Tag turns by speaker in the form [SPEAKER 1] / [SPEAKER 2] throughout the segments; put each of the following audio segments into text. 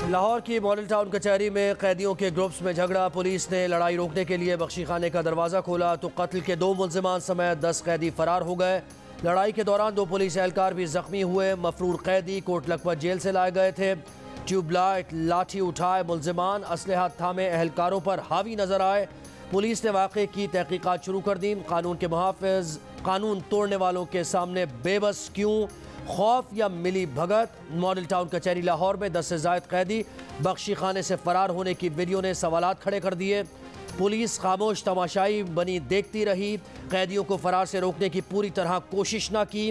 [SPEAKER 1] लाहौर की model town कचहरी में कैदियों के ग्रुप्स में झगड़ा। पुलिस ने लड़ाई रोकने के लिए बख्शी खाने का दरवाज़ा खोला तो कत्ल के 2 मुल्जिमान समेत 10 कैदी फरार हो गए। लड़ाई के दौरान 2 पुलिस एहलकार भी जख्मी हुए। मफरूर कैदी कोट लखपत जेल से लाए गए थे। ट्यूबलाइट लाठी उठाए मुल्जिमान असलहा थामे एहलकारों पर हावी नजर आए। पुलिस ने वाक़े की तहकीकात शुरू कर दी। कानून के मुहाफ़िज़ कानून तोड़ने वालों के सामने बेबस क्यों, खौफ या मिली भगत। मॉडल टाउन कचहरी लाहौर में 10 से ज़ायद कैदी बख्शी खाने से फरार होने की वीडियो ने सवालात खड़े कर दिए। पुलिस खामोश तमाशाई बनी देखती रही। कैदियों को फरार से रोकने की पूरी तरह कोशिश न की।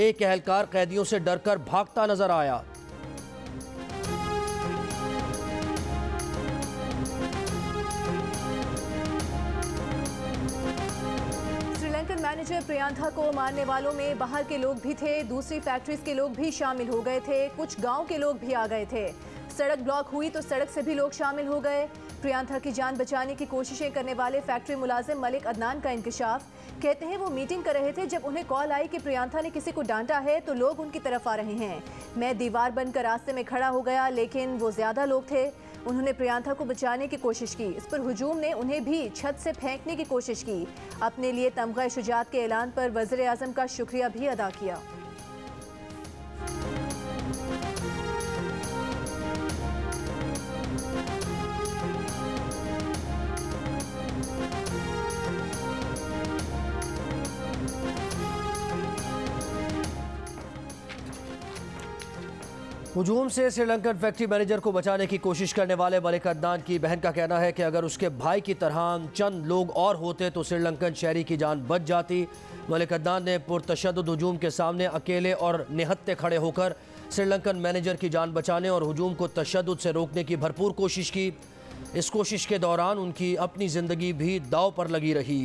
[SPEAKER 1] एक एहलकार कैदियों से डरकर भागता नजर आया।
[SPEAKER 2] श्रीलंकन मैनेजर प्रियांथा को मारने वालों में बाहर के लोग भी थे, दूसरी फैक्ट्रीज के लोग भी शामिल हो गए थे, कुछ गांव के लोग भी आ गए थे। सड़क ब्लॉक हुई तो सड़क से भी लोग शामिल हो गए। प्रियांथा की जान बचाने की कोशिशें करने वाले फैक्ट्री मुलाजिम मलिक अदनान का इंकशाफ। कहते हैं वो मीटिंग कर रहे थे जब उन्हें कॉल आई कि प्रियांथा ने किसी को डांटा है तो लोग उनकी तरफ आ रहे हैं। मैं दीवार बनकर रास्ते में खड़ा हो गया लेकिन वो ज्यादा लोग थे। उन्होंने प्रियांथा को बचाने की कोशिश की। इस पर हुजूम ने उन्हें भी छत से फेंकने की कोशिश की। अपने लिए तमगा शुजात के ऐलान पर वज़ीर आज़म का शुक्रिया भी अदा किया।
[SPEAKER 1] हुजूम से श्रीलंकन फैक्ट्री मैनेजर को बचाने की कोशिश करने वाले मलिक अदनान की बहन का कहना है कि अगर उसके भाई की तरह चंद लोग और होते तो श्रीलंकन शहरी की जान बच जाती। मलिक अदनान ने पुरतशद्दुद हुजूम के सामने अकेले और निहत्ते खड़े होकर श्रीलंकन मैनेजर की जान बचाने और हुजूम को तशद्दुद से रोकने की भरपूर कोशिश की। इस कोशिश के दौरान उनकी अपनी ज़िंदगी भी दाव पर लगी रही।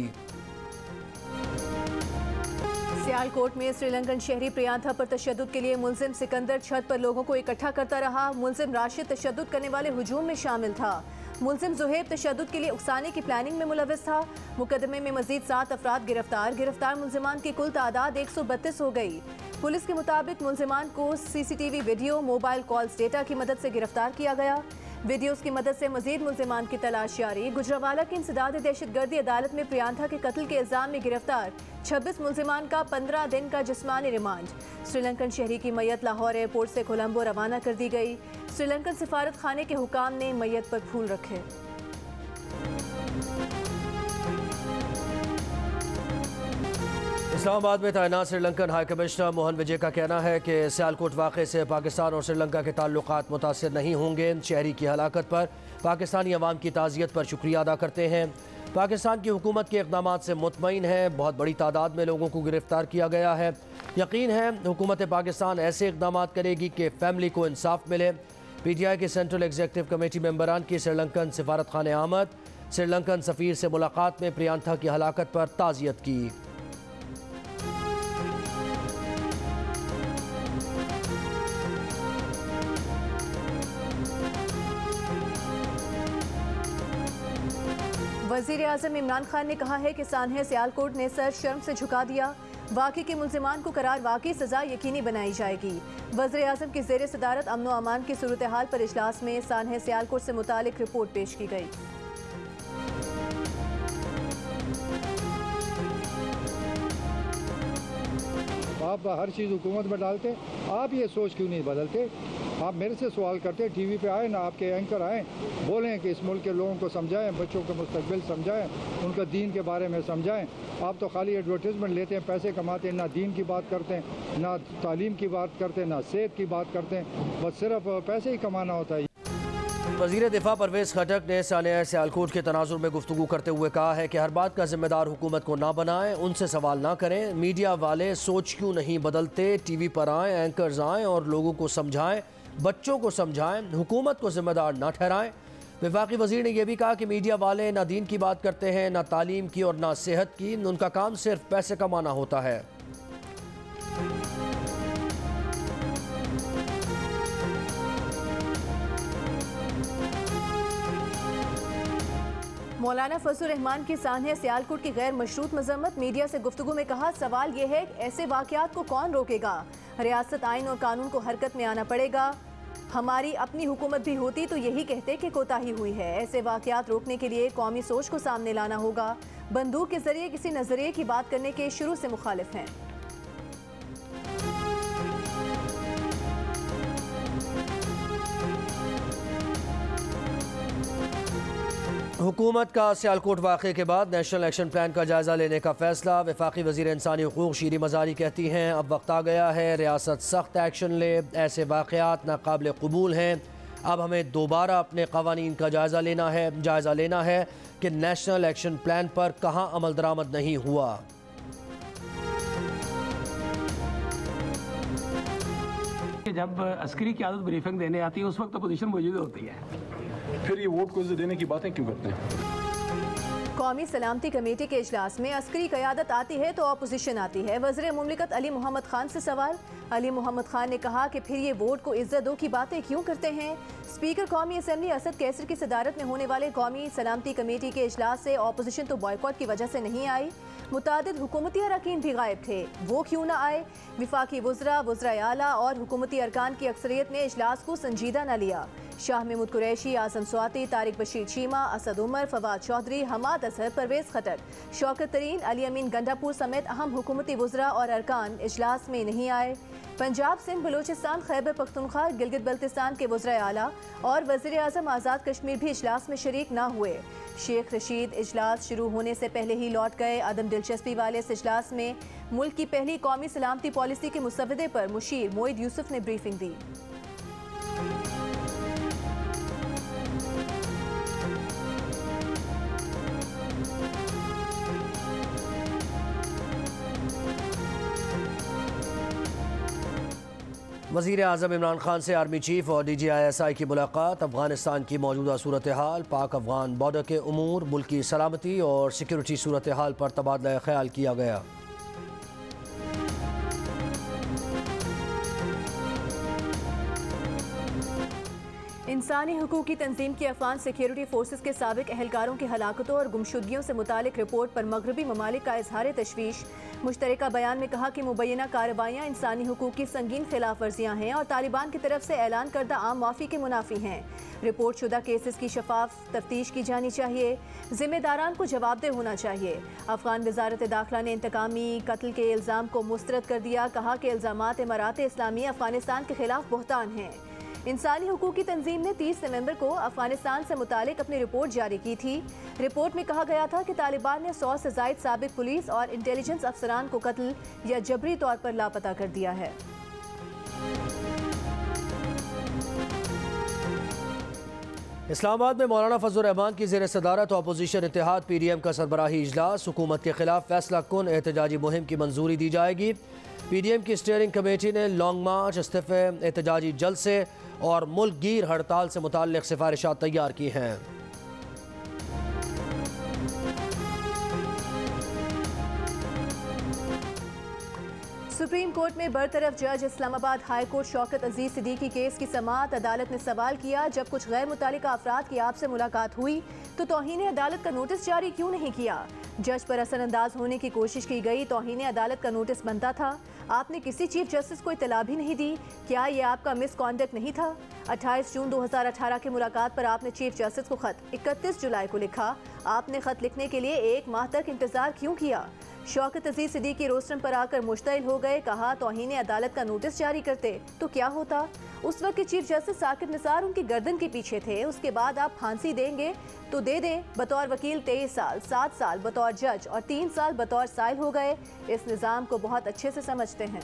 [SPEAKER 2] सियालकोट में श्रीलंकन शहरी प्रियांथा पर तशद्दुद के लिए मुल्जिम सिकंदर छत पर लोगों को इकट्ठा करता रहा। मुल्जिम राशिद तशद्दुद करने वाले हुजूम में शामिल था। मुल्जिम जुहेब तशद्दुद के लिए उकसाने की प्लानिंग में मुलविस था। मुकदमे में मजीद 7 अफराद गिरफ्तार मुल्जिमान की कुल तादाद 132 हो गई। पुलिस के मुताबिक मुल्जिमान को CCTV video, mobile calls data की मदद से गिरफ्तार किया गया। वीडियोस की मदद से मजीद मुल्जिमान की तलाश जारी। गुजरावाला की इंसदाद दहशतगर्दी अदालत में प्रियांथा के कत्ल के इल्जाम में गिरफ्तार 26 मुल्जिमान का 15 दिन का जिस्मानी रिमांड। श्रीलंकन शहरी की मैयत लाहौर एयरपोर्ट से कोलंबो रवाना कर दी गई। श्रीलंकन सिफारत खाने के हुकाम ने मैयत पर फूल रखे।
[SPEAKER 1] इस्लामाबाद में तैनात श्रीलंकन हाई कमिश्नर मोहन विजय का कहना है कि सियालकोट वाक़े से पाकिस्तान और श्रीलंका के ताल्लुकात मुतासिर नहीं होंगे। शहरी की हलाकत पर पाकिस्तानी अवाम की ताज़ियत पर शुक्रिया अदा करते हैं। पाकिस्तान की हुकूमत के इक़दामात से मुतमईन है। बहुत बड़ी तादाद में लोगों को गिरफ्तार किया गया है। यकीन है हुकूमत पाकिस्तान ऐसे इक़दामात करेगी कि फैमिली को इंसाफ मिले। PTI की सेंट्रल एग्जीक्यूटिव कमेटी मेंबरान की श्रीलंकन सिफारत खाने आमद। श्रीलंकन सफ़ीर से मुलाकात में प्रियांथा की हलाकत पर ताज़ियत की।
[SPEAKER 2] वज़ीर आज़म इमरान खान ने कहा है कि सानहे सियालकोट ने सर शर्म से झुका दिया। वाक़े के मुल्जिमान को करार वाक़ई सज़ा यकीनी बनाई जाएगी। वज़ीर आज़म की ज़ेर सदारत अमन व अमान की सूरत हाल पर इजलास में सानहे सियालकोट से मुतालिक रिपोर्ट पेश की गई।
[SPEAKER 3] आप हर चीज़ हुकूमत में डालते, आप ये सोच क्यों नहीं बदलते? आप मेरे से सवाल करते, TV पे आए ना, आपके एंकर आए, बोलें कि इस मुल्क के लोगों को समझाएं, बच्चों का मुस्तकबिल समझाएं, उनका दीन के बारे में समझाएं। आप तो खाली एडवर्टीजमेंट लेते हैं, पैसे कमाते हैं, ना दीन की बात करते हैं, ना तालीम की बात करते हैं, ना सेहत की बात करते हैं, बस सिर्फ पैसे ही कमाना होता है।
[SPEAKER 1] वज़ीर दिफा परवेज़ खटक ने सानहे सियालकोट के तनाजुर में गुफ्तगू करते हुए कहा है कि हर बात का जिम्मेदार हुकूमत को ना बनाएं, उनसे सवाल ना करें। मीडिया वाले सोच क्यों नहीं बदलते? TV पर आएँ, एंकर्स आएँ और लोगों को समझाएं, बच्चों को समझाएं, हुकूमत को जिम्मेदार ना ठहराएं। वफाकी वज़ीर ने यह भी कहा कि मीडिया वाले ना दीन की बात करते हैं, ना तालीम की और ना सेहत की। उनका काम सिर्फ पैसे कमाना होता है।
[SPEAKER 2] मौलाना फजलुर रहमान की सानहे सियालकोट की गैर मशरूत मजम्मत। मीडिया से गुफ्तगू में कहा, सवाल यह है ऐसे वाक़यात को कौन रोकेगा? रियासत आइन और कानून को हरकत में आना पड़ेगा। हमारी अपनी हुकूमत भी होती तो यही कहते कि कोताही हुई है। ऐसे वाक़यात रोकने के लिए कौमी सोच को सामने लाना होगा। बंदूक के जरिए किसी नजरिए की बात करने के शुरू से मुखालिफ हैं।
[SPEAKER 1] हुकूमत का सियालकोट वाक़े के बाद नेशनल एक्शन प्लान का जायज़ा लेने का फैसला। वफाकी वज़ीर इंसानी हुकूक शीरी मज़ारी कहती हैं अब वक्त आ गया है रियासत सख्त एक्शन ले। ऐसे वाक़यात नाकाबिल कबूल हैं। अब हमें दोबारा अपने क़वानीन का जायज़ा लेना है कि नेशनल एक्शन प्लान पर कहाँ अमल दरामद नहीं हुआ।
[SPEAKER 4] जब अस्करी क़यादत ब्रीफिंग देने आती है उस वक्त अपोजिशन मौजूद होती है,
[SPEAKER 5] फिर ये वोट को इज्जत देने की बातें क्यों करते हैं?
[SPEAKER 2] कौमी सलामती कमेटी के इजलास में अस्करी क़यादत आती है तो अपोजिशन आती है। वज़ीर मुमलिकत अली मोहम्मद खान से सवाल। अली मोहम्मद खान ने कहा कि फिर ये वोट को इज्जत दो की बातें क्यों करते हैं। स्पीकर कौमी असम्बली असद कैसर की सदारत में होने वाले कौमी सलामती कमेटी के इजलास से अपोजिशन तो बॉयकॉट की वजह से नहीं आई। मुतादिद हुकूमती अरकान भी गायब थे, वो क्यों ना आए। विफाकी वज़रा आला और हुकूमती अरकान की अक्सरियत ने इजलास को संजीदा न लिया। शाह महमूद कुरैशी, आज़म स्वाति, तारिक बशीर चीमा, असद उमर, फवाद चौधरी, हमाद अजहर, परवेज़ खट्टर, शौकत तरीन, अली अमीन गंडापुर समेत अहम हुकूमती वज़रा और अरकान इजलास में नहीं आए। पंजाब, सिंध, बलूचिस्तान, खैबर पख्तूनख्वा, गिलगित बल्तिस्तान के वज़रा आला और वज़ीर आज़म आज़ाद कश्मीर भी इजलास में शरीक न हुए। शेख रशीद इजलास शुरू होने से पहले ही लौट गए। अदम दिलचस्पी वाले इस इजलास में मुल्क की पहली कौमी सलामती पॉलिसी के मुसव्वदे पर मुशीर मोईद यूसुफ ने ब्रीफिंग दी।
[SPEAKER 1] वज़ीर आज़म इमरान खान से आर्मी चीफ और DGISI की मुलाकात। अफगानिस्तान की मौजूदा सूरत हाल, पाक अफगान बॉर्डर के उमूर, मुल्क की सलामती और सिक्योरिटी सूरत हाल पर तबादला ख्याल किया गया।
[SPEAKER 2] इंसानी हुकूक की तंजीम की अफगान सिक्योरिटी फोर्सेस के साबिक एहलकारों की हलाकतों और गुमशुदगियों से मुतालिक रिपोर्ट पर मगरबी ममालिक का इजहार तशवीश। मुश्तरका बयान में कहा कि मुबैना कार्रवाइयाँ इंसानी हुकूक की संगीन खिलाफ वर्जियाँ हैं और तालिबान की तरफ से ऐलान करदा आम माफ़ी के मुनाफी हैं। रिपोर्ट शुदा केसेस की शफाफ तफ्तीश की जानी चाहिए, जिम्मेदारान को जवाबदेह होना चाहिए। अफगान वजारत दाखिला ने इंतकामी कत्ल के इल्ज़ाम को मुस्तरद कर दिया। कहा कि इल्ज़ामात इमारात इस्लामी अफगानिस्तान के खिलाफ बहतान हैं। इंसानी हुकूक की तंजीम ने 30 नवंबर को अफगानिस्तान से मुतालिक अपनी रिपोर्ट जारी की थी। रिपोर्ट में कहा गया था कि तालिबान ने 100 से ज़ायद साबिक पुलिस और इंटेलिजेंस अफसरान को कत्ल या जबरी तौर पर लापता कर दिया है।
[SPEAKER 1] इस्लामाबाद में मौलाना फजल रहमान की ज़ेर सदारत अपोजिशन इत्तेहाद PDM का सरबराही इजलास। हुकूमत के खिलाफ फैसला कुन एहतजाजी मुहिम की मंजूरी दी जाएगी। PDM की स्टीयरिंग कमेटी ने लॉन्ग मार्च, इस्तीफे, एहतजाजी जलसे और मुल्क गिर हड़ताल से मुताल्लिक सिफारिशात तैयार की हैं।
[SPEAKER 2] सुप्रीम कोर्ट में बरतरफ जज इस्लामाबाद हाई कोर्ट शौकत अजीज सिद्दीकी केस की समाअत। अदालत ने सवाल किया, जब कुछ गैर मुतालिका अफराद की आपसे मुलाकात हुई तो तौहीन अदालत का नोटिस जारी क्यों नहीं किया। जज पर असरअंदाज होने की कोशिश की गई। तौहीन अदालत का नोटिस बनता था, आपने किसी चीफ जस्टिस को इतला भी नहीं दी। क्या ये आपका मिसकॉन्डक्ट नहीं था। 28 जून 2018 की मुलाकात पर आपने चीफ जस्टिस को खत 31 जुलाई को लिखा। आपने खत लिखने के लिए 1 माह तक इंतजार क्यों किया। शौकत अजीज सिद्दीकी रोस्टम पर आकर मुश्तइल हो गए। कहा तौहीन अदालत का नोटिस जारी करते तो क्या होता। उस वक्त के चीफ जस्टिस साकिब निसार उनकी गर्दन के पीछे थे। उसके बाद आप फांसी देंगे तो दे दें। बतौर वकील 23 साल, 7 साल बतौर जज और 3 साल बतौर साइल हो गए। इस निज़ाम को बहुत अच्छे से समझते हैं।